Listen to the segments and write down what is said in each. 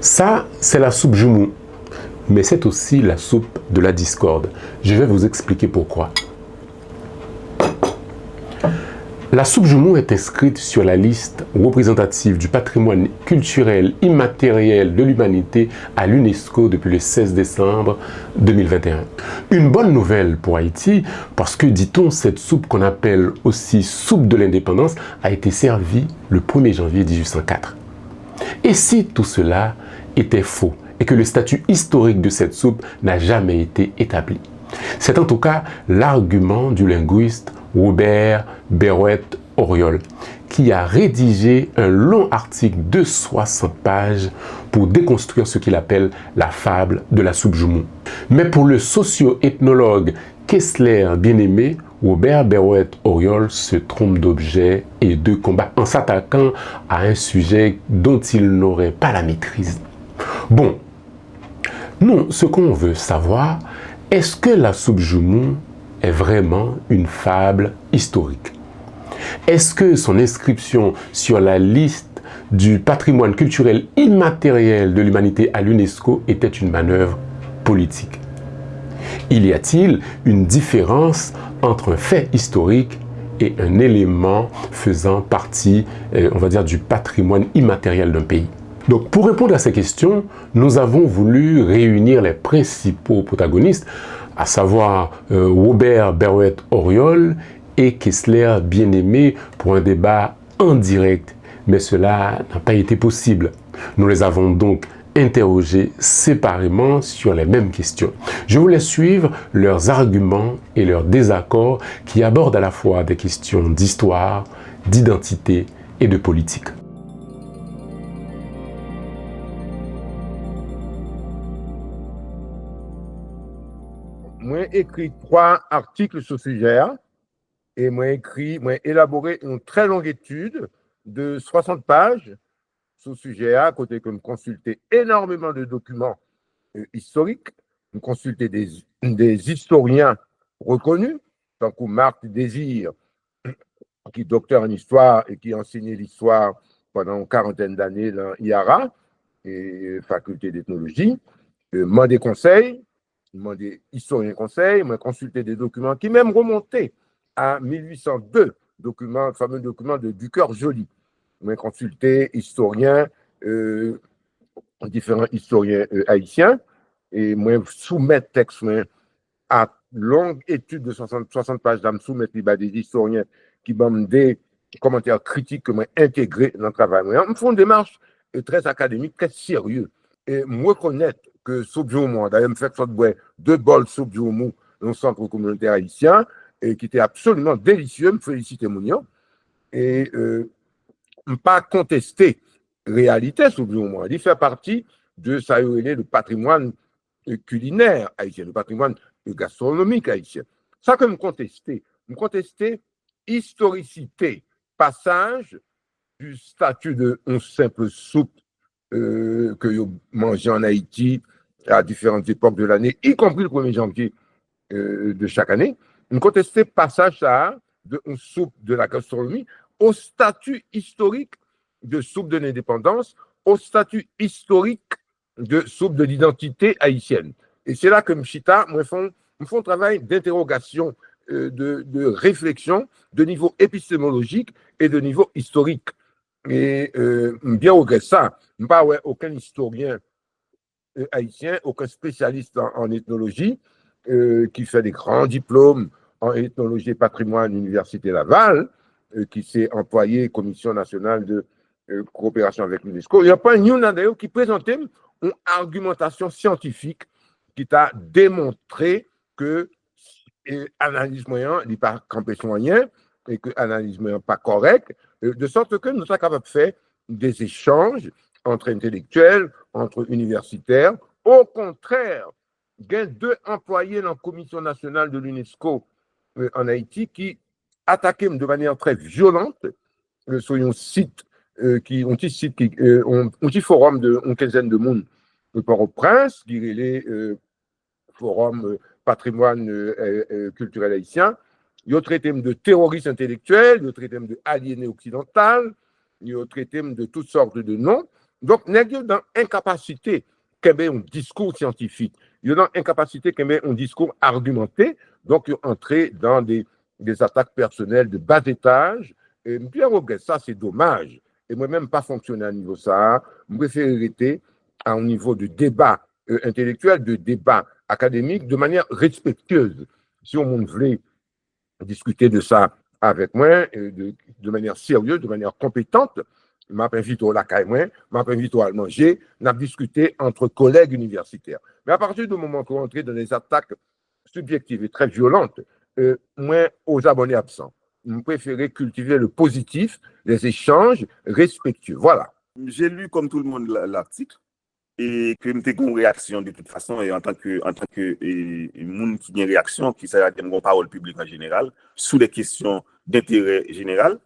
Ça, c'est la soupe Joumou, mais c'est aussi la soupe de la discorde. Je vais vous expliquer pourquoi. La soupe Joumou est inscrite sur la liste représentative du patrimoine culturel immatériel de l'humanité à l'UNESCO depuis le 16 décembre 2021. Une bonne nouvelle pour Haïti parce que, dit-on, cette soupe qu'on appelle aussi soupe de l'indépendance a été servie le 1er janvier 1804. Et si tout cela était faux et que le statut historique de cette soupe n'a jamais été établi? C'est en tout cas l'argument du linguiste Robert Berouet-Auriol, qui a rédigé un long article de 60 pages pour déconstruire ce qu'il appelle la fable de la soupe Joumou. Mais pour le socio-ethnologue Kessler bien-aimé, Robert Berouet-Auriol se trompe d'objet et de combat en s'attaquant à un sujet dont il n'aurait pas la maîtrise. Bon, nous, ce qu'on veut savoir, est-ce que la soupe Joumou est vraiment une fable historique? Est-ce que son inscription sur la liste du patrimoine culturel immatériel de l'humanité à l'UNESCO était une manœuvre politique? Y a-t-il une différence entre un fait historique et un élément faisant partie, on va dire, du patrimoine immatériel d'un pays? Donc, pour répondre à ces questions, nous avons voulu réunir les principaux protagonistes, à savoir Robert Berouet-Auriol et Kessler bien-aimé, pour un débat en direct. Mais cela n'a pas été possible. Nous les avons donc interrogés séparément sur les mêmes questions. Je vous laisse suivre leurs arguments et leurs désaccords qui abordent à la fois des questions d'histoire, d'identité et de politique. Moi, écrit 3 articles sur ce sujet et moi, élaboré une très longue étude de 60 pages sur ce sujet à côté que me consulter énormément de documents historiques, me consulter des historiens reconnus, tant que Marc Désir, qui est docteur en histoire et qui a enseigné l'histoire pendant une quarantaine d'années dans IARA, et faculté d'ethnologie, m'ont des conseils, m'ont des historiens conseils, m'ont consulté des documents qui même remontaient à 1802, le fameux document de Ducœur-Joly. M'ont consulté historiens, différents historiens haïtiens, et moi soumettre texte à longue étude de 60 pages, d'âme soumettre des historiens qui m'ont des commentaires critiques que moi intégrés dans le travail. Moi, me font une démarche très académique, très sérieuse. Et me reconnaître que soupe Joumou, d'ailleurs, me fait boire 2 bols soupe Joumou dans le centre communautaire haïtien, et qui était absolument délicieux, me féliciter Mounion, et ne pas contester réalité soupe Joumou. Il fait partie de ça, le patrimoine culinaire haïtien, le patrimoine gastronomique haïtien. Ça que me contester historicité, passage du statut de une simple soupe que vous mangez en Haïti à différentes époques de l'année, y compris le 1er janvier de chaque année. Me contester passage ça de une soupe de la gastronomie au statut historique de soupe de l'indépendance, au statut historique de soupe de l'identité haïtienne. Et c'est là que Mchita me font un travail d'interrogation, de réflexion de niveau épistémologique et de niveau historique. Et bien au gré ça, pas aucun historien haïtien, aucun spécialiste en ethnologie qui fait des grands diplômes en ethnologie et patrimoine à l'Université Laval, qui s'est employé Commission nationale de coopération avec l'UNESCO. Il n'y a pas un d'ailleurs qui présentait une argumentation scientifique qui t'a démontré que analyse moyen n'est pas campé moyen et que analyse moyen pas correct, de sorte que nous sommes capables de faire des échanges entre intellectuels, entre universitaires. Au contraire, il y a 2 employés dans la Commission nationale de l'UNESCO en Haïti qui attaquaient de manière très violente sur un site un petit forum de une quinzaine de monde de Port-au-Prince, qui est le forum patrimoine culturel haïtien. Ils ont traité de terroristes intellectuels, ils ont traité de aliénés occidental, ils ont traité de toutes sortes de noms. Donc, nous sommes dans incapacité qu'il y ait un discours scientifique, nous sommes dans incapacité qu'il y ait un discours argumenté, donc entrer dans des attaques personnelles de bas étage. Et bien, ça, c'est dommage. Et moi-même, pas fonctionner à niveau ça. Je préfère rester à un niveau de débat intellectuel, de débat académique, de manière respectueuse. Si on voulait discuter de ça avec moi, de manière sérieuse, de manière compétente, m'a invité au lacaille, m'a invité à manger, n'a discuté entre collègues universitaires. Mais à partir du moment qu'on entrait dans des attaques subjectives et très violentes, moi, aux abonnés absents, je préférais cultiver le positif, les échanges respectueux. Voilà. J'ai lu comme tout le monde l'article et que j'ai une réaction de toute façon et en tant que monde qui a une réaction qui s'est une parole publique en général sous des questions d'intérêt général.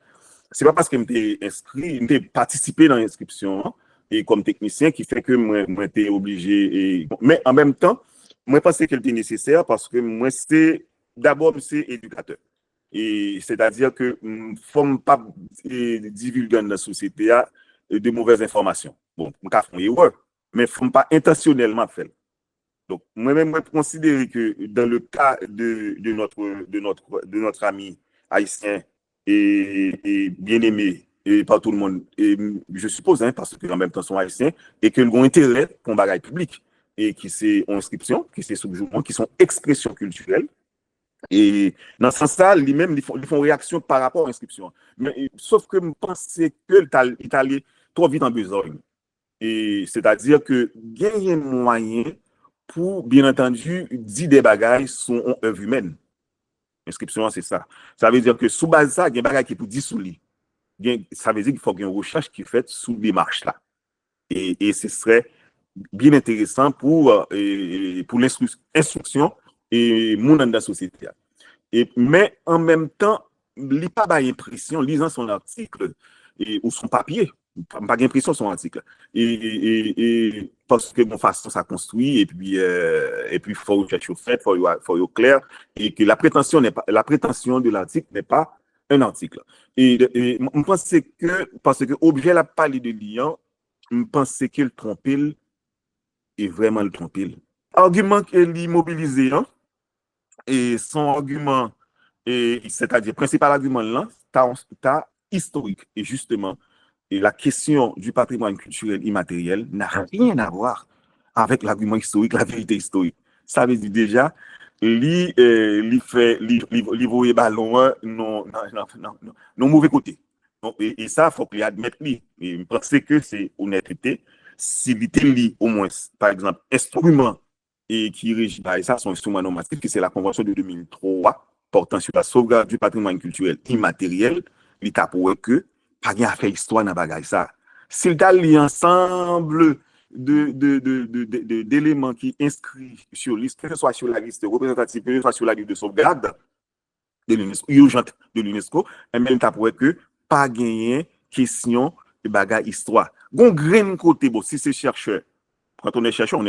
C'est pas parce que j'étais inscrit, j'étais participé dans l'inscription et comme technicien qui fait que moi j'étais obligé mais en même temps moi pensais qu'elle était nécessaire parce que moi d'abord c'est éducateur et c'est-à-dire que faut pas divulguer dans la société de mauvaises informations. Bon, on peut faire erreur, mais faut pas intentionnellement faire. Donc moi-même je considère que dans le cas de notre ami haïtien et bien aimé et par tout le monde, et je suppose, parce qu'en même temps, sont haïtiens, et qu'ils ont intérêt pour un bagage public, et qui c'est inscription, qui c'est subjougement, qui sont expressions culturelles. Et dans ce sens-là, lui-même, ils font réaction par rapport à l'inscription. Mais sauf que je pense qu'il est allé trop vite en besogne. Et c'est-à-dire que il y a un moyen pour, bien entendu, dire des bagages sont œuvre humaine. Inscription, c'est ça. Ça veut dire que sous base ça, il y a des bagages qui pour dire sous lui. Ça veut dire qu'il faut qu'il y ait une recherche qui est faite sous les démarche là. Et ce serait bien intéressant pour l'instruction et monde dans la société. Mais en même temps, il n'y a pas d'impression, lisant son article ou son papier, pas d'impression son article. Et parce que mon façon ça construit, et puis il faut chercher au fait, il faut être clair, et que la prétention de l'article n'est pas un article. Et je pense que, parce que l'objet n'a pas parlé de liant, je pense que le trompil est vraiment le trompil. Argument qu'il est immobilisé, et son argument, c'est-à-dire principal argument là, t'as historique. Et justement, et la question du patrimoine culturel immatériel n'a rien à voir avec l'argument historique, la vérité historique. Ça veut dire déjà, li voye ballon non mauvais côté. Donc, et ça, il faut qu'il admette lui. Et je pense que c'est honnêteté. S'il était au moins, par exemple, instrument et qui régit ça, son instrument normatif, qui c'est la Convention de 2003 portant sur la sauvegarde du patrimoine culturel immatériel, l'État pour que pas rien à faire histoire dans bagage ça. S'il y a l'ensemble d'éléments qui inscrits sur liste, que ce soit sur la liste représentative, que ce soit sur la liste de sauvegarde de l'UNESCO, urgente de l'UNESCO, et même l'État pour que pas gagner question de bagage histoire. Gon grain côté bon, si c'est chercheur. Quand on est chercheur,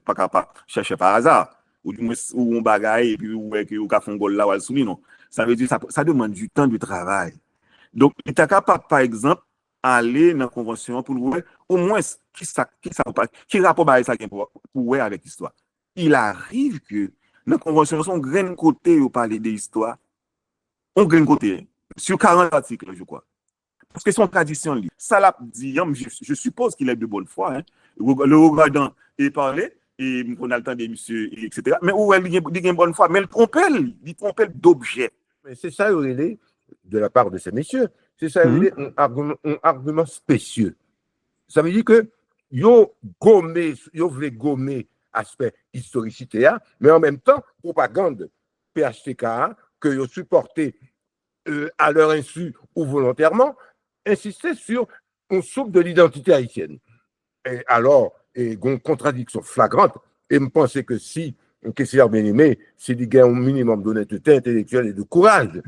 pas capable chercher par hasard ou on bagaille et puis ou ka font gol là ou soumis non. Ça veut dire ça demande du temps de travail. Donc il est capable par exemple aller dans la convention pour voir au moins qui rapport avec ça pour voir avec l'histoire. Il arrive que dans la convention son grain côté ou parler de l'histoire. On grain côté sur 40 articles je crois. Parce que c'est une tradition. Ça l'a dit, je suppose qu'il est de bonne foi. Le regardant et parler, et on a le temps des messieurs, etc. Mais où il est de bonne foi, mais il trompe d'objet. Mais c'est ça, de la part de ces messieurs, c'est ça, un argument spécieux. Ça veut dire que yo voulez gommer aspect historicité, mais en même temps, propagande PHTK, que yo supporté à leur insu ou volontairement, insister sur une soupe de l'identité haïtienne. Et alors, une contradiction flagrante, et je pense que si un questionnaire bien aimé, s'il y a un minimum d'honnêteté intellectuelle et de courage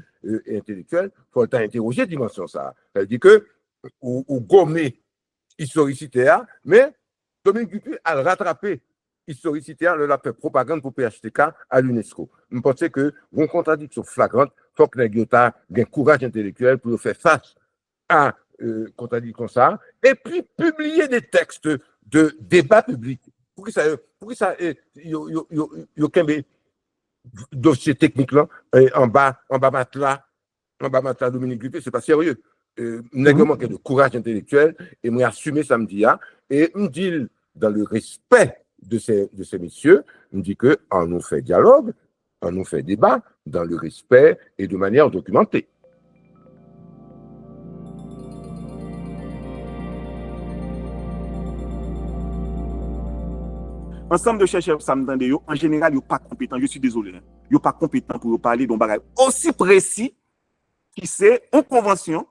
intellectuel, il faut interroger dimension ça. C'est-à-dire que, ou gommer historicité, mais Dominique Dupuy a rattrapé historicité, l'a fait propagande pour PHTK à l'UNESCO. Je pense que une contradiction flagrante, il faut que les ait un courage intellectuel pour faire face à contradit comme ça, et puis publier des textes de débat public. Pour que ça, yo kembe dossier technique là, en bas matelas Dominique Griffet, c'est pas sérieux. Nèg manque de courage intellectuel, et moi assumer samedi, et me dit dans le respect de ces messieurs, me dit que on nous fait dialogue, on nous fait débat dans le respect et de manière documentée. Ensemble de chercheurs, ça me donne, en général, ils sont pas compétents. Je suis désolé. Ils sont pas compétents pour parler d'un bagage aussi précis qui c'est une convention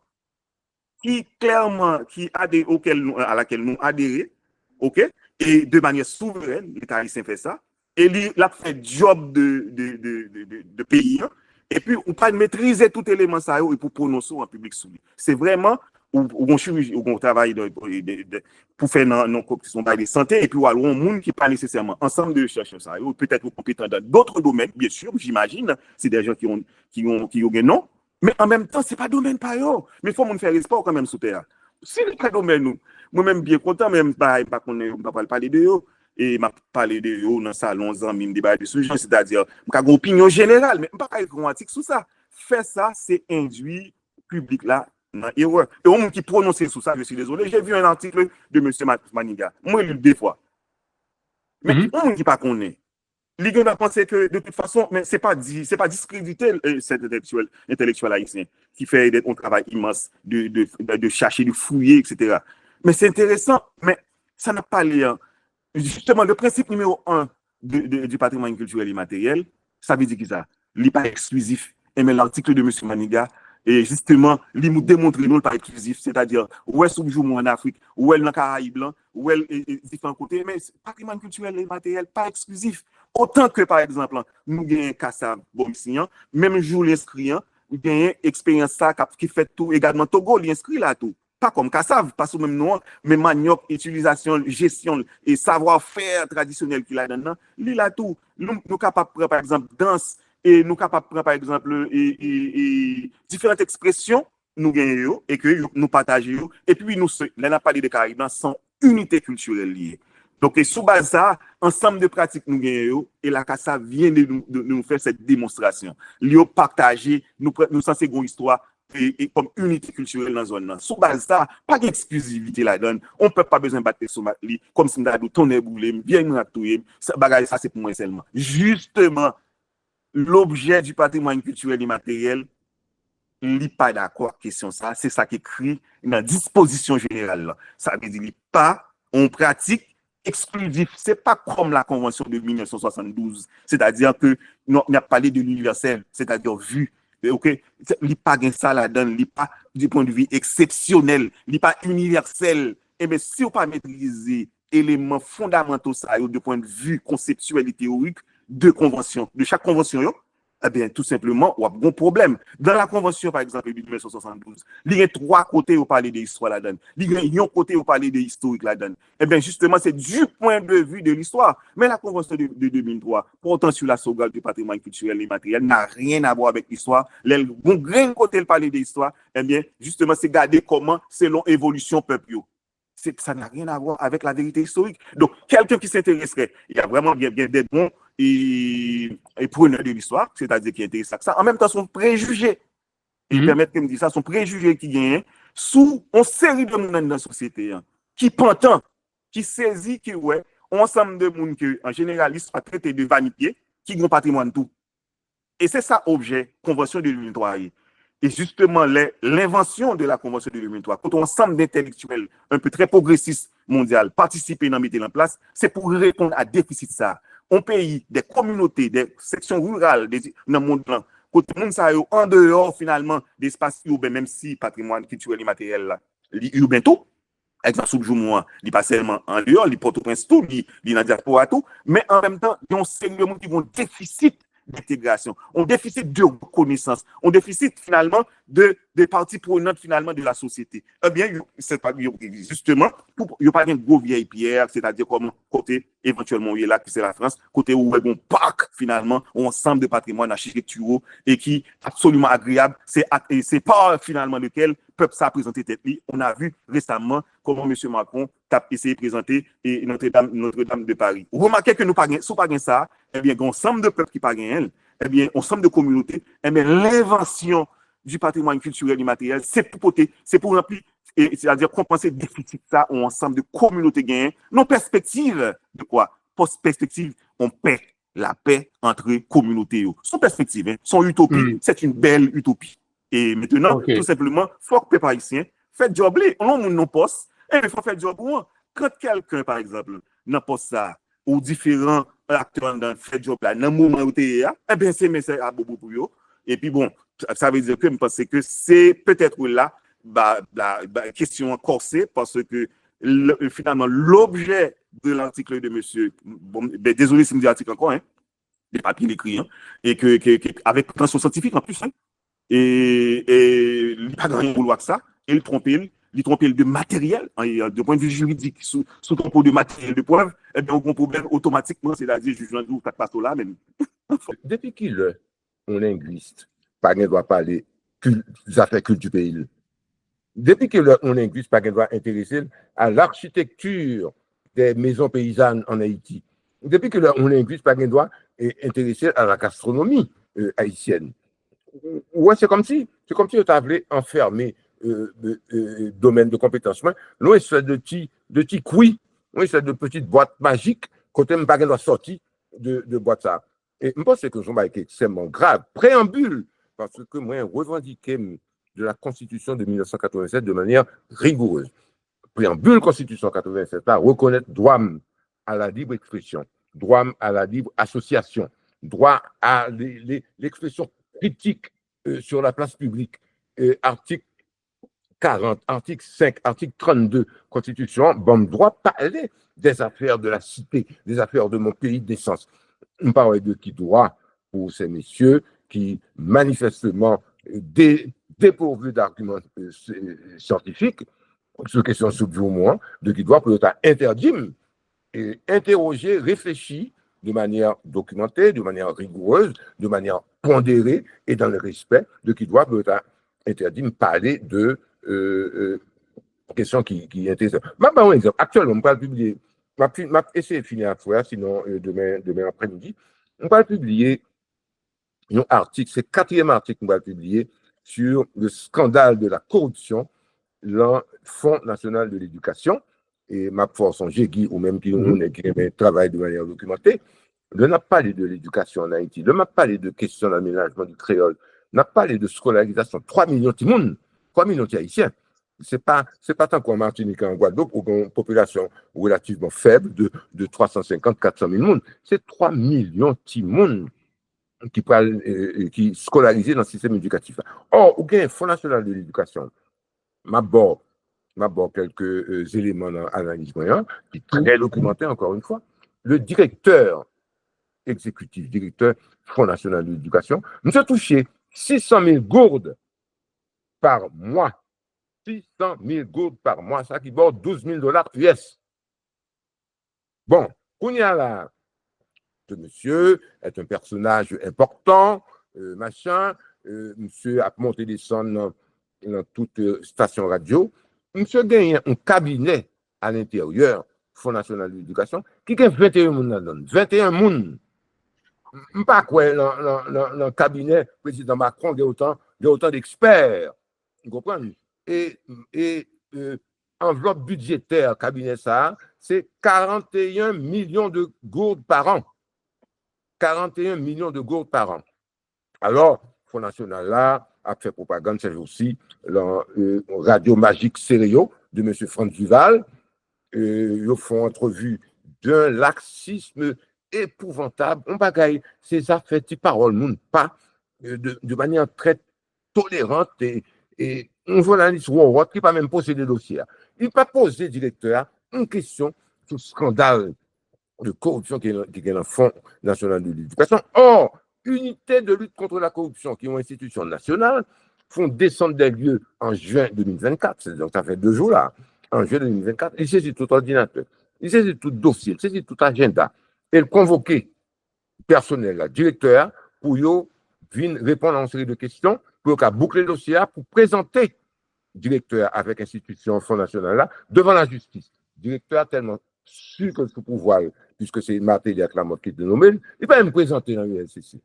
qui clairement à laquelle nous adhérons, ok, et de manière souveraine, l'État haïtien fait ça, et il a fait job de pays, et puis on pas maîtriser tout élément ça et pour prononcer en public sous lui. C'est vraiment ou on travaille pour faire nos compétitions de santé, et puis ou alors un monde qui pas nécessairement ensemble de chercheurs ça, ou peut-être compétents dans d'autres domaines, bien sûr, j'imagine, c'est des gens qui ont non. Mais en même temps, ce n'est pas domaine par eux. Mais il faut nous faire espoir quand même sous terre. Si le domaine, nous, moi-même bien content, même pas parler de eux. Et m'a parlé de eux dans le salon, même débat de sujet, c'est-à-dire, j'ai une opinion générale, mais pas un article sur ça. Faire ça, c'est induire le public là dans l'erreur. Et au monde qui prononce sur ça, je suis désolé, j'ai vu un article de M. Maniga. Moi, je l'ai lu deux fois. Mais au monde qui pas connaît. L'IGN a pensé que de toute façon, mais c'est pas discréditer cet intellectuel haïtien qui fait un travail immense de chercher, de fouiller, etc. Mais c'est intéressant, mais ça n'a pas lieu. Justement, le principe numéro 1 du patrimoine culturel immatériel, ça veut dire que ça, il n'est pas exclusif. Et mais l'article de M. Maniga, et justement, il nous démontre que nous pas exclusif, c'est-à-dire, où est-ce que nous en Afrique, où est dans les Caraïbes blancs, où est différents côtés, mais patrimoine culturel immatériel, pas exclusif. Autant que, par exemple, nous gagnons Kassav, Bomsian, même jour l'inscrit, nous gagnons expérience ça qui fait tout, également Togo, l'inscrit là tout. Pas comme Kassav, pas sous même nom, mais manioc, utilisation, gestion et savoir-faire traditionnel qu'il a dedans, il a tout. Nous capables, par exemple, danse, et nous capables, par exemple, différentes expressions, nous gagnons et que nous partageons. Et puis, nous avons parlé de Caraïbes sans unité culturelle liée. Donc, sous base ça, ensemble de pratiques nous gagnons et la CASA vient de nous faire cette démonstration. Nous partager, nous censés une histoire et comme unité culturelle dans la zone. Sous base ça, pas d'exclusivité là-dedans. On ne peut pas besoin de battre sur Matli, comme si nous avons tourné boulé, bien nous attouiller. Ça, c'est pour moi seulement. Justement, l'objet du patrimoine culturel immatériel, il n'est pas d'accord avec la question ça. C'est ça qui est écrit dans la disposition générale. Là. Ça veut dire qu'il n'est pas en pratique exclusif. Ce n'est pas comme la Convention de 1972. C'est-à-dire que nous avons parlé de l'universel, c'est-à-dire vu. Okay? Il n'est pas ça là-dedans, il n'est pas du point de vue exceptionnel, il n'est pas universel. Et bien, si on ne pas maîtriser éléments fondamentaux ça, du point de vue conceptuel et théorique de convention, de chaque convention, eh bien, tout simplement, on a un bon problème. Dans la convention, par exemple, de 1972, il y a trois côtés où parler de l'histoire là-dedans. Il y a un côté où parler de l'historique là-dedans. Eh bien, justement, c'est du point de vue de l'histoire. Mais la convention de 2003, portant sur la sauvegarde du patrimoine culturel et matériel, n'a rien à voir avec l'histoire. Le grand côté de parler de l'histoire, eh bien, justement, c'est garder comment, selon évolution peuple. Ça n'a rien à voir avec la vérité historique. Donc, quelqu'un qui s'intéresserait, il y a vraiment bien des bons et preneurs de l'histoire, c'est-à-dire qui intéressent à ça. En même temps, son préjugé, et permettre que me dire ça, son préjugé qui gagne sous une série de monde dans la société, qui pentant, qui saisit, qui ouais, ensemble de monde que, en général, l'histoire traité de vanité, qui ont patrimoine tout. Et c'est ça, objet, convention de 2003. Et justement, l'invention de la Convention de 2003, quand on ensemble d'intellectuels un peu très progressistes mondial participer dans mettre en place, c'est pour répondre à déficit ça. On pays, des communautés, des sections rurales dans le monde blanc, quand tout le monde ça en dehors finalement d'espace urbain, même si patrimoine culturel et matériel là, urbain tout, exemple sous Joumoua, il pas seulement en dehors, il Port-au-Prince tout, il dans la diaspora tout, mais en même temps, il y a un série de monde qui vont déficit d'intégration, on déficit de reconnaissance, on déficit finalement des parties prenantes finalement de la société. Eh bien, justement, il n'y a pas de gros vieille pierre, c'est-à-dire comme côté éventuellement il est là, qui c'est la France, côté où il y a un parc finalement, un ensemble de patrimoine architecturaux et qui est absolument agréable. C'est pas finalement lequel peuple ça a présenté tête. On a vu récemment comment M. Macron a essayé de présenter Notre-Dame de Paris. Vous remarquez que nous pas ça, eh bien, un ensemble de peuples qui pas gagnent, eh bien, un ensemble de communautés, eh bien, l'invention du patrimoine culturel immatériel, c'est pour remplir, c'est-à-dire compenser le déficit ça, un ensemble de communautés gagnent, non perspective de quoi? Perspective, on paix, la paix entre communautés. Son perspective, hein, son utopie, c'est une belle utopie. Et maintenant, tout simplement, faut que les peuple haïtien fait job là, on non poste, et il faut faire job pour quand quelqu'un, par exemple, n'a pas ça, ou différents acteurs dans fait job là, dans le moment où tu es, eh bien, c'est message à bobo pour eux. Et puis bon, ça veut dire que je pense que c'est peut-être là la question corsée, parce que finalement, l'objet de l'article de monsieur, bon, désolé si je me dis article encore, hein, des papiers écrits, hein, et avec prétention scientifique en plus, hein, et il n'y a pas grand vouloir que ça, et il trompe de matériel, hein, de point de vue juridique, sous propos de matériel de preuve, eh bien, on a un problème automatiquement, c'est-à-dire, je ne pas passer là, mais. Depuis qu'il on linguiste, pas ne doit parler des affaires culturelles du pays. Depuis que on linguiste, pas ne doit intéresser à l'architecture des maisons paysannes en Haïti. Depuis que on linguiste, pas ne doit intéresser à la gastronomie haïtienne. Ouais, c'est comme si on avait enfermé domaine de compétences. Nous, c'est de petits couilles, c'est de petites boîtes magiques, quand on ne doit sortir de boîte ça. Et je pense que c'est extrêmement grave. Préambule, parce que moi, revendiqué de la Constitution de 1987 de manière rigoureuse. Préambule Constitution 87, là, reconnaître droit à la libre expression, droit à la libre association, droit à l'expression critique sur la place publique, article 40, article 5, article 32, Constitution, bon droit parler des affaires de la cité, des affaires de mon pays d'essence. On parle de qui droit pour ces messieurs qui manifestement dépourvus d'arguments scientifiques sur question subjouement, de qui doit peut-être interdire et interroger, réfléchir de manière documentée, de manière rigoureuse, de manière pondérée et dans le respect de qui doit peut-être interdire de parler de questions qui intéressent. Un exemple. Actuellement, on va publier, je vais essayer de finir à faire, sinon demain après-midi, on va publier un article, c'est le 4e article qu'on va publier sur le scandale de la corruption dans le Fonds national de l'éducation. Et ma force en Gégui, ou même qui travaille de manière documentée, on n'a pas parlé de l'éducation en Haïti, on n'a pas parlé de questions d'aménagement du créole, on n'a pas parlé de scolarisation. 3 millions de monde, 3 millions d'Haïtiens. Ce n'est pas tant qu'en Martinique et en Guadeloupe, où une population relativement faible de 350 400 000 monde. C'est 3 millions de monde qui scolarisés dans le système éducatif. Or, il y a un Fonds national de l'éducation. M'aborde quelques éléments dans l'analyse moyenne, qui est très documenté, encore une fois. Le directeur exécutif, directeur Fonds national de l'éducation, nous a touché 600 000 gourdes par mois. 600 000 gourdes par mois, ça qui borde $12 000 US. Bon, on y a là, ce monsieur est un personnage important, monsieur a monté des sons dans toute station radio. Monsieur gagne un cabinet à l'intérieur, Fonds national de l'éducation, qui gagne 21 personnes. 21 personnes. Je ne sais pas quoi, dans le cabinet, le président Macron, il y a autant d'experts. Vous comprenez? Et enveloppe budgétaire, cabinet ça, c'est 41 millions de gourdes par an. 41 millions de gourdes par an. Alors, Fonds national là a fait propagande, c'est aussi la radio magique Stéréo de M. Franck Duval. Ils font entrevue d'un laxisme épouvantable. On bagaille ces affaires, ces paroles, non pas de manière très tolérante et on voit l'analyse qui n'a pas même posé des dossiers. Il n'a pas posé, directeur, une question sur le scandale de corruption qui est dans le Fonds national de l'éducation. Or, unité de lutte contre la corruption, qui est une institution nationale, font descendre des lieux en juin 2024, donc ça fait 2 jours là, en juin 2024, il saisit tout ordinateur, il saisit tout dossier, il saisit tout agenda, et il convoque personnel, là, directeur, pour venir répondre à une série de questions, pour boucler le dossier, pour présenter directeur avec institution Fonds national là, devant la justice. Directeur tellement sûr que sous pouvoir, puisque c'est Martelly avec la mort qui est nommé, il va me présenter dans l'UNCC.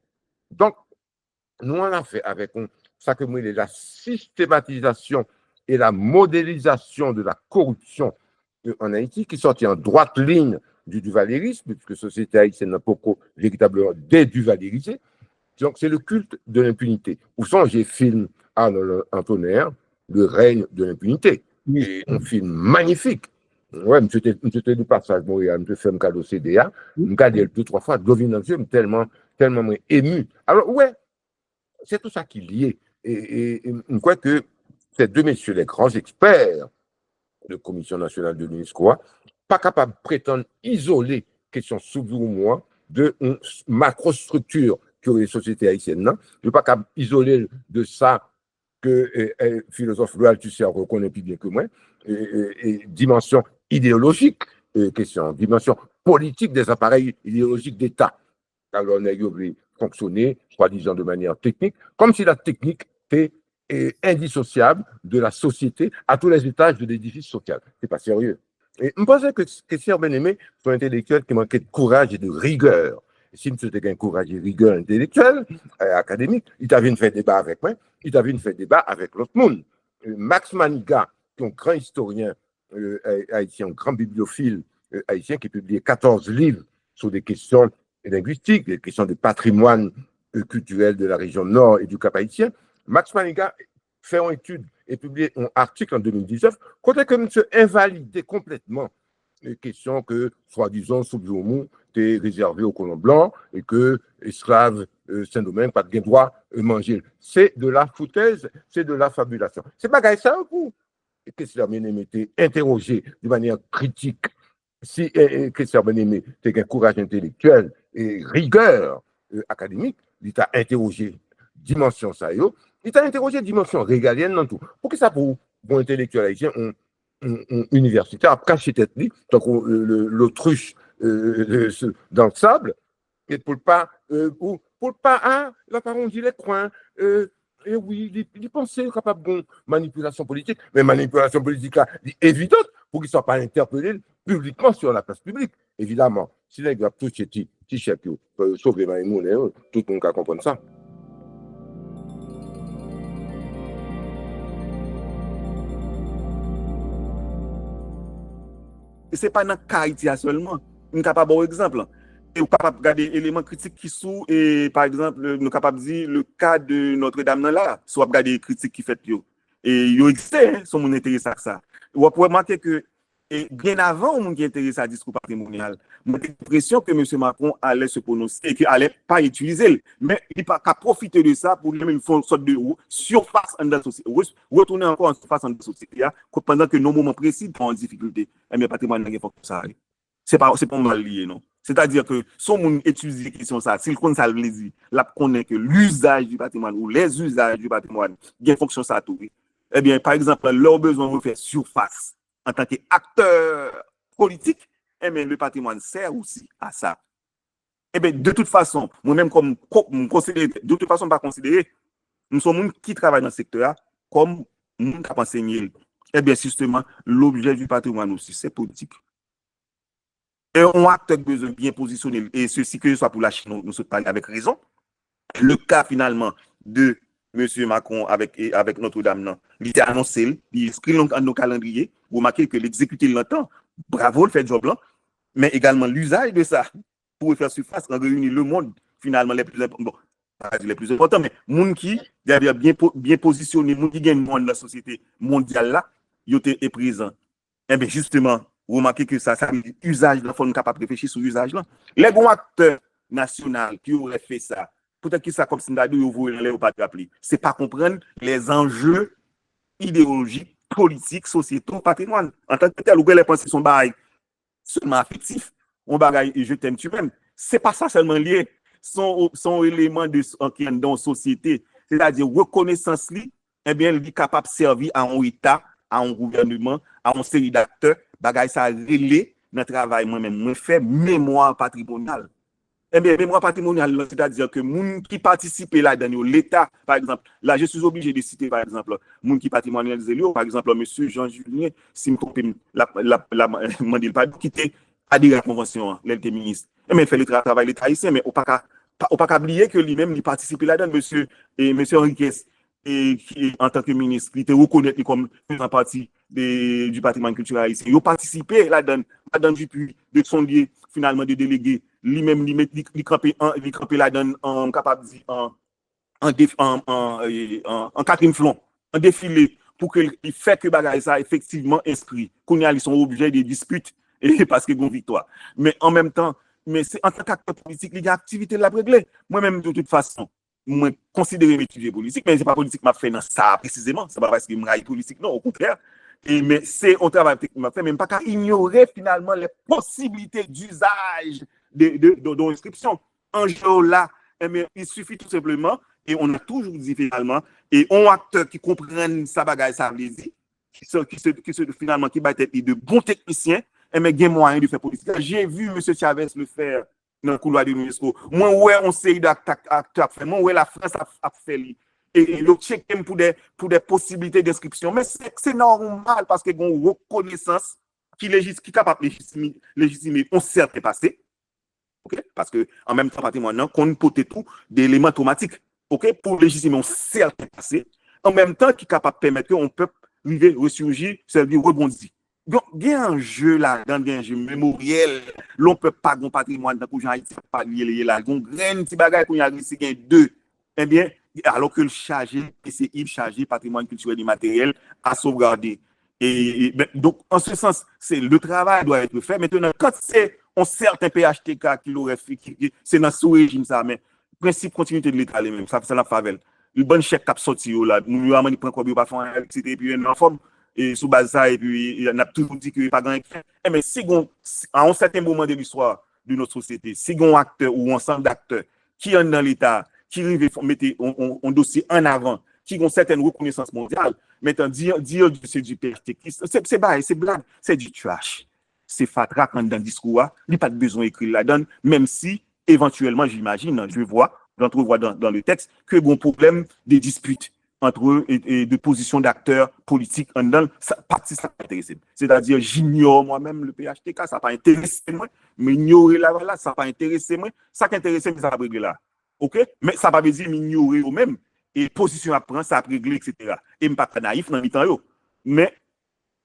Donc, nous, on a fait avec ça que moi, la systématisation et la modélisation de la corruption en Haïti, qui sortit en droite ligne du duvalérisme, puisque la société haïtienne n'a pas véritablement déduvalérisé. Donc, c'est le culte de l'impunité. Où sont j'ai film Arnold Antonner, Le règne de l'impunité. Et un film magnifique. Ouais, je te du passage, Montréal, je fais un cadeau CDA, je regarde 2-3 fois, je dans les yeux, tellement ému. Alors, ouais, c'est tout ça qui est lié. Et je crois que ces deux messieurs, les grands experts de la Commission nationale de l'UNESCO, pas capables de prétendre isoler question souveraine ou moi de une macrostructure que les sociétés haïtiennes, non, je ne pas capable d'isoler de ça que philosophe Royal Tusser reconnaît plus bien que moi, dimension idéologique, dimension politique des appareils idéologiques d'État. Alors, on a fonctionner, soi-disant de manière technique, comme si la technique était indissociable de la société à tous les étages de l'édifice social. C'est pas sérieux. Et je pensais que Christian Ben-Aimé sont intellectuels qui manquaient de courage et de rigueur. Et si M. était un courage et rigueur intellectuelle, académique, il t'avait fait débat avec moi, il t'avait fait débat avec l'autre monde. Max Maniga, qui est un grand historien haïtien, un grand bibliophile haïtien qui a publié 14 livres sur des questions linguistiques, des questions de patrimoine culturel de la région nord et du Cap haïtien. Max Maniga fait une étude et publié un article en 2019, côté que M. invalidait complètement les questions que, soi-disant, Soubjoumou était réservé aux colons blancs et que esclaves Saint-Domingue pas de droit de manger. C'est de la foutaise, c'est de la fabulation. C'est pas ça vous. Et Christian Ben-Aimé était interrogé de manière critique. Si Christian Ben-Aimé était un courage intellectuel et rigueur académique, il t'a interrogé dimension ça yo, il t'a interrogé dimension régalienne dans tout. Pour que ça pour un intellectuel haïtien, universitaire a caché tête li, donc l'autruche dans le sable, et pour pas la parole dit les coins, et oui, il pensait capable de manipulation politique, mais manipulation politique là, évidente pour qu'il ne soit pas interpellé publiquement sur la place publique. Évidemment, si les gars tout petit chef sauver Maïmoun, tout le monde peut comprendre ça. Et ce n'est pas dans Haïti seulement. Nous sommes capables d'un exemple. Et nous sommes capables de regarder les éléments critiques qui sont, et par exemple, nous sommes capables de dire le cas de Notre-Dame là, soit regarder les critiques qui fait. Et il existe, hein, si on intéresse à ça. Vous pouvez remarquer que et bien avant, on qui intéressé à discours patrimonial, j'ai l'impression que M. Macron allait se prononcer et qu'il n'allait pas utiliser. Mais il n'a pas qu'à profiter de ça pour lui-même faire une sorte de surface en la société. Retourner encore en surface en la société, pendant que nos moments précis sont en difficulté. Et bien, patrimoine n'a pas ça. C'est pas mal lié, non? C'est-à-dire que si on étudie les questions, s'il connaît ça, là, connaît que l'usage du patrimoine ou les usages du patrimoine, il y a une fonction ça tout. Eh bien, par exemple, leur besoin de faire surface en tant qu'acteur politique, eh bien, le patrimoine sert aussi à ça. Eh bien, de toute façon, moi-même, comme conseiller, de toute façon, pas considérer, nous sommes gens qui travaillent dans ce secteur comme nous qui enseigné. Eh bien, justement, l'objet du patrimoine aussi, c'est politique. Et on a acteur besoin bien positionné, et ceci que ce soit pour la Chine, nous sommes parlé avec raison. Le cas, finalement, de M. Macron avec Notre-Dame, il était annoncé, il inscrit dans nos calendriers, vous remarquez que l'exécuter longtemps, bravo, le fait job là, mais également l'usage de ça pour faire surface, en réunir le monde, finalement, les plus importants, bon, pas les plus importants, mais les gens qui avaient bien positionné, les gens qui gagnent dans la société mondiale là, ils étaient présents. Et bien, justement, vous remarquez que ça veut dire usage, il faut nous capable de réfléchir sur l'usage là. Les grands acteurs nationaux qui auraient fait ça, peut-être que ça comme si nous vous pas rappeler. C'est pas comprendre les enjeux idéologiques, politiques, sociétaux, patrimoine. En tant que tel, les pensées sont bagailles seulement affectifs, on bagaille et je t'aime tu m'aimes. C'est pas ça seulement lié, son élément de dans société, c'est-à-dire reconnaissance li eh bien, il est capable de servir à un État, à un gouvernement, à une série d'acteurs, bagay ça relé dans le travail moi-même. Moi, fait mémoire patrimoniale. Eh bien, mémoire patrimoniale, c'est-à-dire que moun qui participe là-dedans, l'État, par exemple, là, je suis obligé de citer, par exemple, moun qui patrimonialisé, par exemple, monsieur Jean-Julien, si me trompe, mandil pas quitter adhérer à la convention, l'était ministre. Eh bien, il fait le travail l'État haïtien, mais on pas qu'à oublier que lui-même, il participe là-dedans, monsieur Henriquez, et qui, en tant que ministre, il était reconnu comme faisant partie du patrimoine culturel haïtien. Il a participé là-dedans de son lieu, finalement, de délégué. Lui-même, il campé là-dedans, capable de dire, en quatrième flon, en défilé, pour qu'il fait que bagay ça effectivement inscrit. Qu'on y a, ils sont objets de disputes, et parce qu'ils ont victoire. Mais en même temps, mais c'est en tant qu'acteur politique, il y a activité de la régler. Moi-même, de toute façon, moi, considérer m'étudier politique, mais c'est pas politique m'a fait dans ça précisément. C'est pas parce que je me politique, non, au contraire. Mais c'est un travail que m'a fait, même pas qu'à ignorer finalement les possibilités d'usage d'inscription. En jeu là, il suffit tout simplement, et on a toujours dit finalement, et un acteur qui comprenne sa bagaille, ça veut dire, finalement, qui va être de bons techniciens, mais il y a moyen de faire politique. J'ai vu M. Chavez le faire dans le couloir de l'UNESCO. Moi, ouais, on sait d'acteurs, moi, ouais, la France a fait lui. Et le check pour des possibilités d'inscription. Mais c'est normal parce qu'il y a une reconnaissance qui est capable de légitimer un certain passé. Okay? Parce que en même temps, patrimoine, qu'on peut tout d'éléments automatiques, okay? Pour légitimer un certain passé, en même temps qui est capable de permettre qu'on peut ressurgir, c'est-à-dire rebondir. Donc, il y a un jeu là, dans un jeu mémoriel, l'on peut pas gon patrimoine dans le Haïti, pas lié là, gon graine petit bagage qu'on y a risqué gain deux. Eh bien, alors que le chargé, c'est il chargé patrimoine culturel et matériel à sauvegarder. Donc, en ce sens, le travail doit être fait. Maintenant, quand c'est un certain PHTK qui l'aurait fait, c'est dans ce régime ça, mais principe continuité de l'État lui-même, ça la favelle. Le bon chèque qui a sorti là, nous avons dit qu'on ne peut pas faire un électricité et puis une forme. Et sous base ça, et puis on a toujours dit qu'il n'y a pas grand chose. Mais si à un certain moment de l'histoire de notre société, si un acteur ou ensemble d'acteurs qui est dans l'État, qui arrive à mettre un dossier en avant, qui ont une certaine reconnaissance mondiale, maintenant, dire que c'est du PHTK, c'est blague, c'est du trash. C'est fatra quand dans le discours, il n'y a pas de besoin d'écrire là-dedans, même si, éventuellement, j'imagine, j'entrevois dans le texte, que bon problème de disputes entre eux et de position d'acteurs politiques en dedans, ça m'a intéressé. C'est-à-dire, j'ignore moi-même le PHTK, ça n'a pas intéressé moi, mais ignorer là, ça n'a pas intéressé moi, ça qui intéresse, mais ça va régler là. OK? Mais ça ne veut pas dire m'ignorer eux-mêmes, et position à prendre, ça a réglé, etc. Et je ne suis pas naïf dans le temps. Mais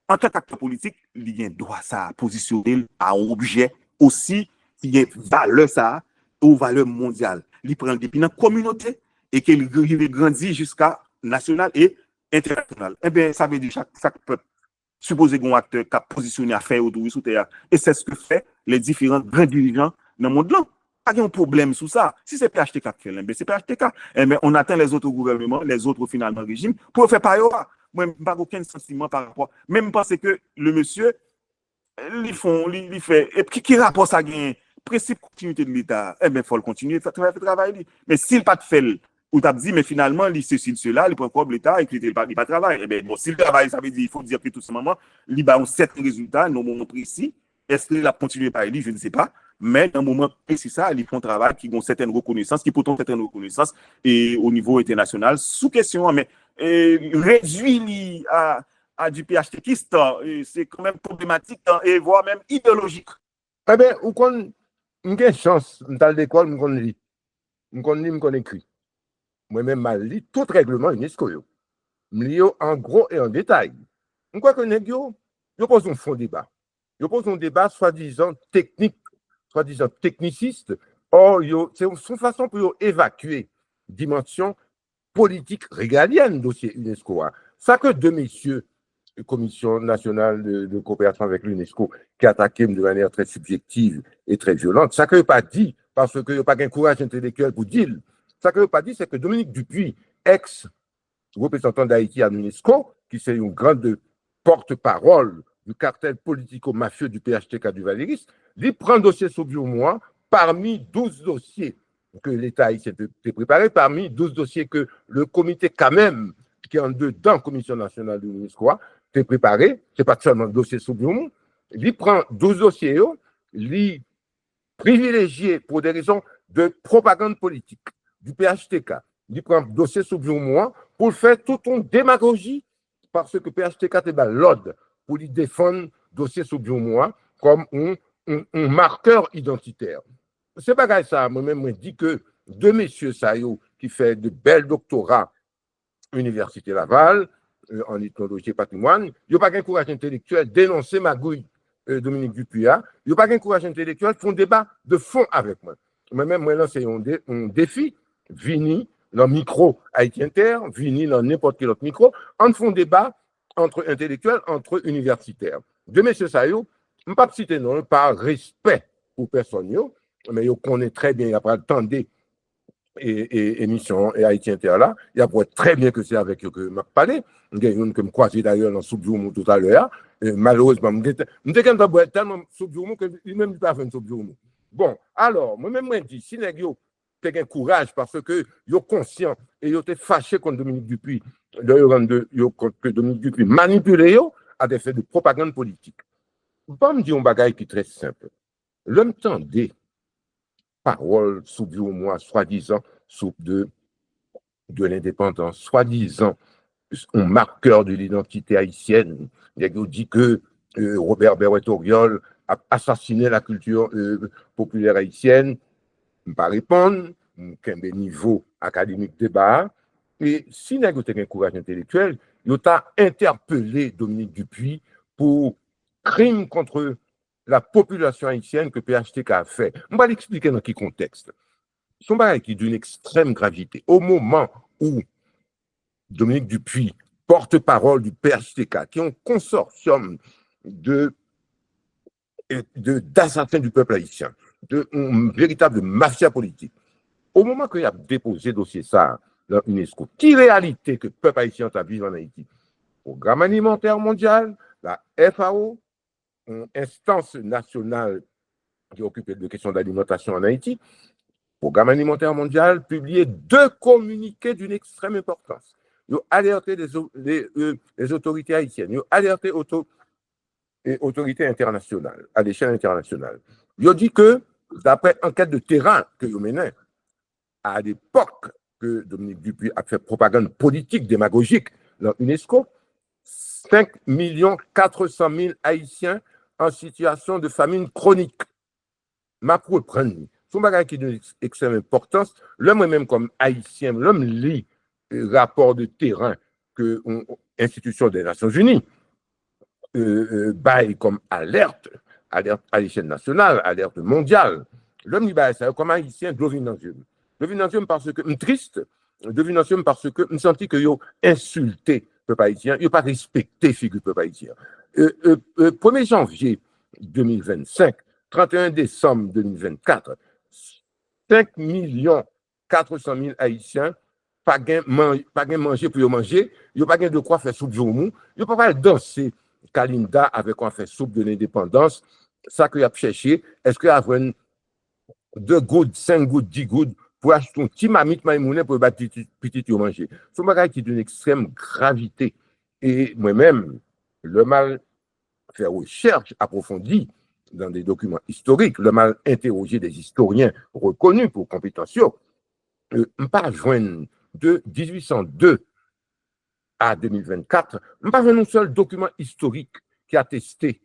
en tant qu'acteur politique, il y a un droit à positionner à un objet aussi qui a valeur ça, aux valeurs mondiales. Il prend depuis dans la communauté et qu'il grandit jusqu'à national et international. Eh bien, ça veut dire chaque peuple supposé qu'un acteur qui a positionné à faire autour sous terre. Et c'est ce que fait les différents grands dirigeants dans le monde là. Pas de problème sur ça. Si c'est PHTK qui fait, c'est PHTK. Eh bien, on attend les autres gouvernements, les autres finalement régimes, pour faire pareil. Moi, je n'ai pas aucun sentiment par rapport. Même parce que le monsieur, il fait. Et puis, qui rapport ça gagne? Principe continuité de l'État. Eh bien, il faut le continuer, il faut travailler. Mais s'il n'a pas de fait, ou t'as dit, mais finalement, il ceci, cela, il prend quoi l'État et qu'il n'a pas de travail. Eh bien, bon, s'il travaille, ça veut dire, il faut dire que tout ce moment, il a un certain résultat, dans un moment précis. Est-ce qu'il a continué par lui? Je ne sais pas. Mais dans un moment précis, ça, il prend un travail qui a une certaine reconnaissance, qui pourtant une certaine reconnaissance et au niveau international, sous question, mais réduit à du PHTKiste, c'est quand même problématique et voire même idéologique. Eh bien, ou qu'on a une chance, dans l'école, on lit, on écrit. Moi-même, mal lit tout règlement UNESCO. Je lis en gros et en détail. Je crois que je pose un fond débat. Je pose un débat soi-disant technique, soi-disant techniciste. Or, c'est une façon pour évacuer dimension politique régalienne dossier UNESCO. Ça que deux messieurs, Commission nationale de coopération avec l'UNESCO, qui attaquaient de manière très subjective et très violente, ça que je pas dit, parce que je n'ai pas un courage intellectuel pour dire. Ça que je pas dit, c'est que Dominique Dupuis, ex-représentant d'Haïti à l'UNESCO, qui c'est une grande porte-parole du cartel politico-mafieux du PHTK du Valéris, il prend un dossier sur moi parmi 12 dossiers que l'État haïtien a préparé, parmi 12 dossiers que le comité quand même qui est en dedans Commission nationale de l'UNESCO, c'est préparé, c'est pas seulement le dossier Soubiomou, il prend 12 dossiers, il privilégié pour des raisons de propagande politique du PHTK. Il prend le dossier Soubiomou pour faire toute une démagogie parce que PHTK est l'ordre pour lui défendre le dossier Soubiomou comme un marqueur identitaire. C'est pas ça, moi-même, je dis que deux messieurs Sayo qui fait de belles doctorats à l'Université Laval, en ethnologie et patrimoine, ils n'ont pas un courage intellectuel dénoncer Magouille Dominique Dupuis, ils n'ont pas un courage intellectuel, font débat de fond avec moi. Moi-même, moi, c'est un défi, vini, dans le micro Haïti Inter, vini dans n'importe quel autre micro, on font débat entre intellectuels, entre universitaires. Deux messieurs Sayo, je ne vais pas citer non, par respect pour personne, mais ils connaissent très bien, il n'y a pas le temps des émissions et Haïti Inter là, il y a très bien que c'est avec eux que je parlé. Il y a une que je croisais d'ailleurs dans Soubjoumou tout à l'heure. Malheureusement, je me tellement Soubjoumou que lui-même ne peut pas faire Soubjoumou. Bon, alors, moi-même, je dis, si les gens ont un courage parce que ils sont conscients et ils ont été fâchés contre Dominique Dupuis, que Dominique Dupuis manipulé à des faits de propagande politique. Je vais me dire un bagage qui est très simple. L'homme tendait parole Soubiomou, soi-disant, sous de l'indépendance, soi-disant, un marqueur de l'identité haïtienne. Il a dit que Robert Berret-Auriol a assassiné la culture populaire haïtienne. Je ne vais pas répondre, qu'un niveau académique débat. Et si il a un courage intellectuel, il a interpellé Dominique Dupuis pour crime contre la population haïtienne que PHTK a fait. On va l'expliquer dans quel contexte. Son bagage qui est d'une extrême gravité. Au moment où Dominique Dupuis, porte-parole du PHTK, qui est un consortium d'assassins du peuple haïtien, une véritable mafia politique, au moment qu'il a déposé dossier ça dans l'UNESCO, qui réalité que le peuple haïtien a vécu en Haïti? Programme alimentaire mondial, la FAO, une instance nationale qui occupe de questions d'alimentation en Haïti, Programme alimentaire mondial, publié 2 communiqués d'une extrême importance. Ils ont alerté les autorités haïtiennes, ils ont alerté les autorités internationales, à l'échelle internationale. Ils ont dit que, d'après enquête de terrain que ils menaient, à l'époque que Dominique Dupuis a fait propagande politique, démagogique dans l'UNESCO, 5 400 000 Haïtiens en situation de famine chronique. Ma pour prendre, son bagage qui est d'une extrême importance, l'homme même comme Haïtien, l'homme lit rapport de terrain que l'institution des Nations Unies baille comme alerte à l'échelle nationale, alerte mondiale. L'homme dit bah ça comme Haïtien devinantium parce que triste, devinantium parce que me senti que yo insulté peuple haïtien, yo pas respecté figure peuple haïtien. 1er janvier 2025, 31 décembre 2024, 5 400 000 Haïtiens pas gain manger pour manger, ils pas gain de quoi faire soupe joumou, ils pas danser Kalinda avec quoi faire soupe de l'indépendance, ça que y a cherché, est-ce que y a 2 gouttes, 5 gouttes, 10 gouttes pour acheter un petit mamite maïmounet pour battre petit yo manger. C'est un bagage qui est d'une extrême gravité et moi-même le mal faire recherche approfondie dans des documents historiques, le mal interroger des historiens reconnus pour compétences, pas joindre de 1802 à 2024, pas un seul document historique qui a attesté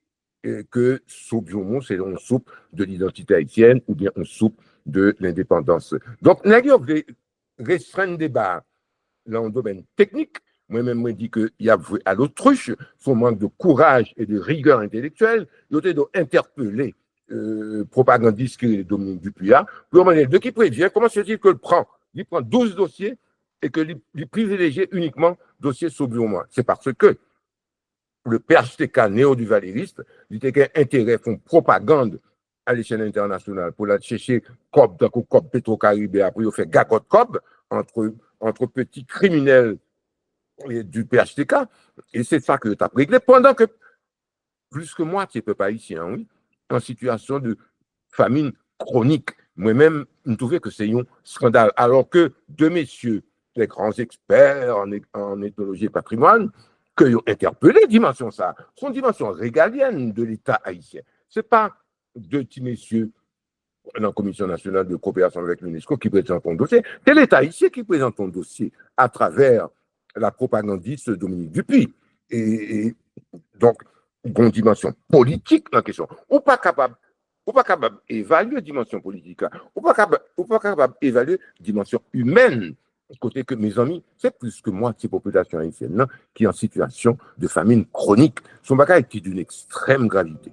que soupe Joumou, c'est une soupe de l'identité haïtienne ou bien une soupe de l'indépendance. Donc, nous avons restreint le débat dans le domaine technique. Moi-même, je dis qu'il y a à l'autruche son manque de courage et de rigueur intellectuelle. Il a été interpellé propagandiste qui est Dominique Dupuis, pour demander de qui prévient, comment se fait-il que le prend? Il prend 12 dossiers et que il privilégie uniquement dossier Soubiomou. C'est parce que le PHTK néo-duvalériste, il était intérêt pour propagande à l'échelle internationale pour la chercher COP, donc COP Petro-Caribé, après il fait gagote COP entre petits criminels du PHTK, et c'est ça que tu as réglé pendant que plus que moitié peuple haïtien, oui, en situation de famine chronique. Moi-même, je trouvais que c'est un scandale, alors que deux messieurs les grands experts en ethnologie et patrimoine, qui ont interpellé dimension ça. Son dimension régalienne de l'État haïtien. Ce n'est pas deux petits messieurs dans la Commission nationale de coopération avec l'UNESCO qui présentent un dossier. C'est l'État haïtien qui présente un dossier à travers la propagandiste Dominique Dupuy. Et donc, une dimension politique dans la question. Ou pas capable d'évaluer la dimension politique, ou pas capable d'évaluer la dimension humaine. Côté que mes amis, c'est plus que moi, ces populations haïtiennes qui est en situation de famine chronique. Son bagage est d'une extrême gravité.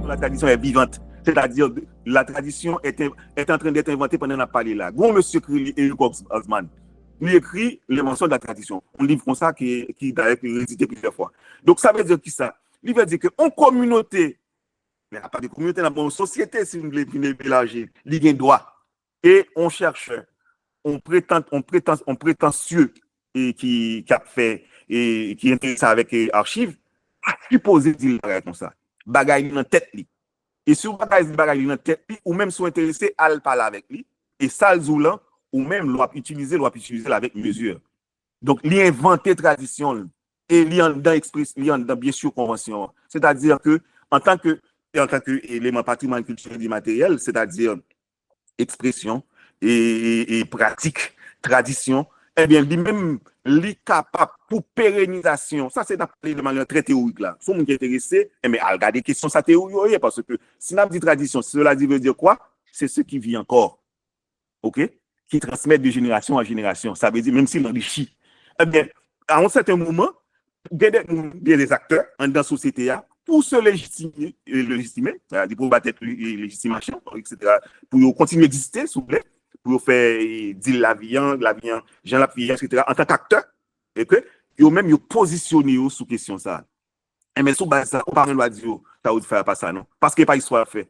La tradition est vivante. C'est-à-dire, la tradition est en train d'être inventée pendant qu'on a parlé là. Gros monsieur Eric Osman, il écrit les mentions de la tradition. Un livre comme ça qui d'ailleurs réédité plusieurs fois. Donc, ça veut dire qui ça? Il veut dire qu'en communauté, il n'y a pas de communauté dans une société, si vous voulez mélanger, il y a un droit. Et on cherche, on prétentieux et qui a fait, et qui est intéressé avec archives, à supposer dire comme ça. Bagaille dans tête li. Et si vous bagaille dans tête li, ou même si vous intéressé à parler avec lui, et ça le zoulan, ou même l'on utiliser avec mesure. Donc, il a inventé tradition, et il y a dans bien sûr convention. C'est-à-dire que, en tant que élément patrimoine culturel et matériel, c'est-à-dire expression et pratique, tradition, eh bien, lui-même, lui capable pour pérennisation. Ça, c'est de manière très théorique là. Si vous êtes intéressé, eh bien, regardez les questions sa théorie, parce que si on dit tradition, cela veut dire quoi? C'est ce qui vit encore. OK? Qui transmet de génération en génération. Ça veut dire, même s'il enrichit. Eh bien, à un certain moment, il y a des acteurs dans la société, pour se légitimer, pour battre légitimation, etc., pour continuer à exister, s'il vous plaît, pour faire dire la vie, Jean Lapierre, etc., en tant qu'acteur, et que ils positionné sous question ça. Mais sous base ça, on parle de dire, ça ne faire pas ça, non? Parce que pas histoire à faire.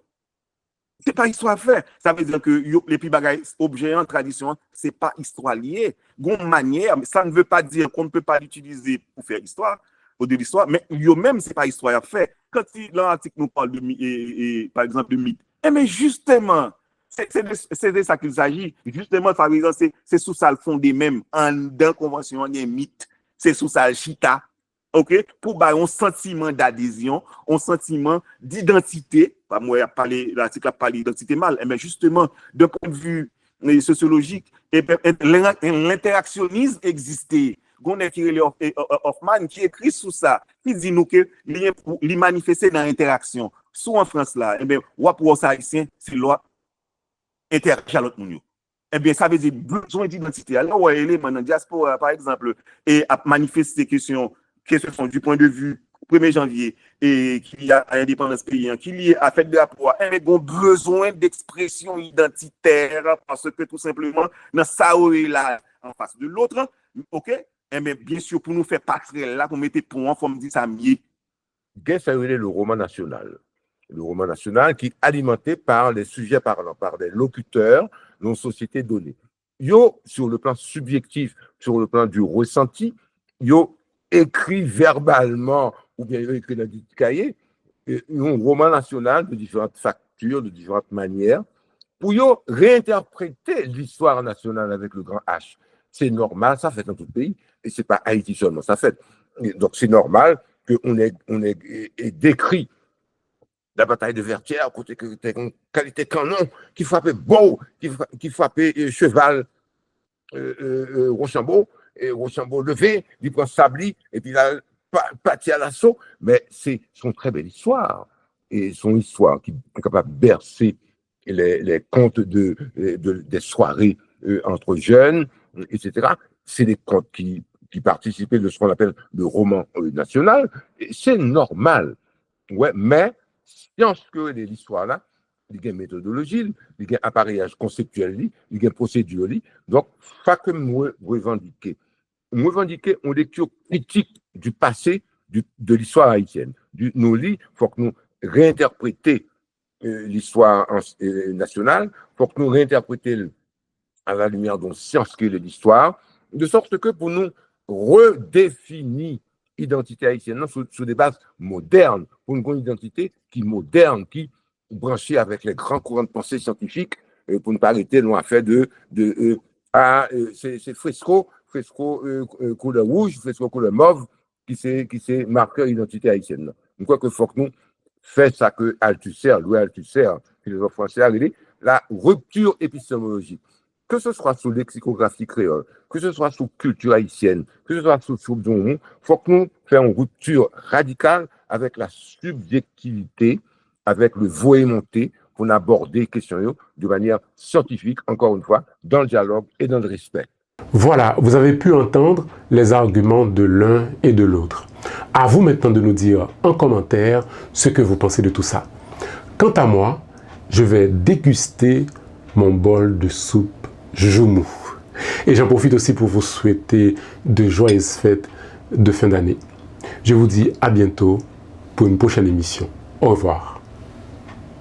C'est pas histoire à faire. Ça veut dire que les plus bagailles, objets en tradition, c'est pas histoire liée. Gon manière, ça ne veut pas dire qu'on ne peut pas l'utiliser pour faire histoire, au de l'histoire, mais même c'est pas histoire à faire. Quand l'article nous parle de par exemple de mythe, mais justement, c'est de ça qu'il s'agit. Justement, par exemple, c'est sous ça le fondé même en dans convention, il y a un mythe, c'est sous ça le chita. OK, pour un sentiment d'adhésion, un sentiment d'identité. Moi, l'article a parlé d'identité mal, mais justement, d'un point de vue sociologique, l'interactionnisme existait. Hoffman qui écrit sous ça, qui dit nous que les manifester dans l'interaction. Sous en France là, pour les haïtiens, c'est loi interagir à l'autre monde. Eh bien, ça veut dire besoin d'identité. Alors, ouais, élément dans la diaspora, par exemple, et à manifester questions du point de vue 1er janvier et qu'il y a à l'indépendance paysan, qu'il y a à fête de la proie, mais ont besoin d'expression identitaire parce que tout simplement, dans ça là en face de l'autre, OK? Mais bien sûr, pour nous faire passerelle là, pour mettre pour un, faut me dire ça mieux. Ça le roman national. Le roman national qui est alimenté par les sujets parlants, par des locuteurs dans une société donnée. Yo, sur le plan subjectif, sur le plan du ressenti, yo écrit verbalement ou bien écrit dans des cahiers un roman national de différentes factures, de différentes manières, pour yo réinterpréter l'histoire nationale avec le grand H. C'est normal, ça fait dans tout le pays, et c'est pas Haïti seulement, ça fait. Donc c'est normal qu'on ait décrit la bataille de Vertières, côté que c'était une qualité canon, qui frappait beau, qui frappait cheval Rochambeau, et Rochambeau levé, il prend Sabli, et puis là, parti à l'assaut, mais c'est son très belle histoire, et son histoire qui est capable de bercer les contes des soirées entre jeunes, etc. C'est des contes qui participaient de ce qu'on appelle le roman national, et c'est normal, ouais, mais science que l'histoire là, il y a une méthodologie, il y a un appareillage conceptuel, il y a une procédure. Donc, pas que nous revendiquer. Nous revendiquer une lecture critique du passé de l'histoire haïtienne. Nous il faut que nous réinterprétions l'histoire nationale, il faut que nous réinterprétions à la lumière d'une science qui est l'histoire, de sorte que pour nous redéfinir l'identité haïtienne sous des bases modernes, pour une identité qui est moderne, qui brancher avec les grands courants de pensée scientifiques pour ne pas arrêter dans l'affaire c'est fresco couleur rouge, fresco couleur mauve, qui c'est marqueur identité haïtienne. Je crois que faut que nous fassions ça que Althusser, Louis Althusser, philosophe français, a dit la rupture épistémologique. Que ce soit sous lexicographie créole, que ce soit sous culture haïtienne, que ce soit sous il faut que nous fassions une rupture radicale avec la subjectivité, avec le voé-monté, pour aborder les questions de manière scientifique, encore une fois, dans le dialogue et dans le respect. Voilà, vous avez pu entendre les arguments de l'un et de l'autre. À vous maintenant de nous dire en commentaire ce que vous pensez de tout ça. Quant à moi, je vais déguster mon bol de soupe joumou. Et j'en profite aussi pour vous souhaiter de joyeuses fêtes de fin d'année. Je vous dis à bientôt pour une prochaine émission. Au revoir.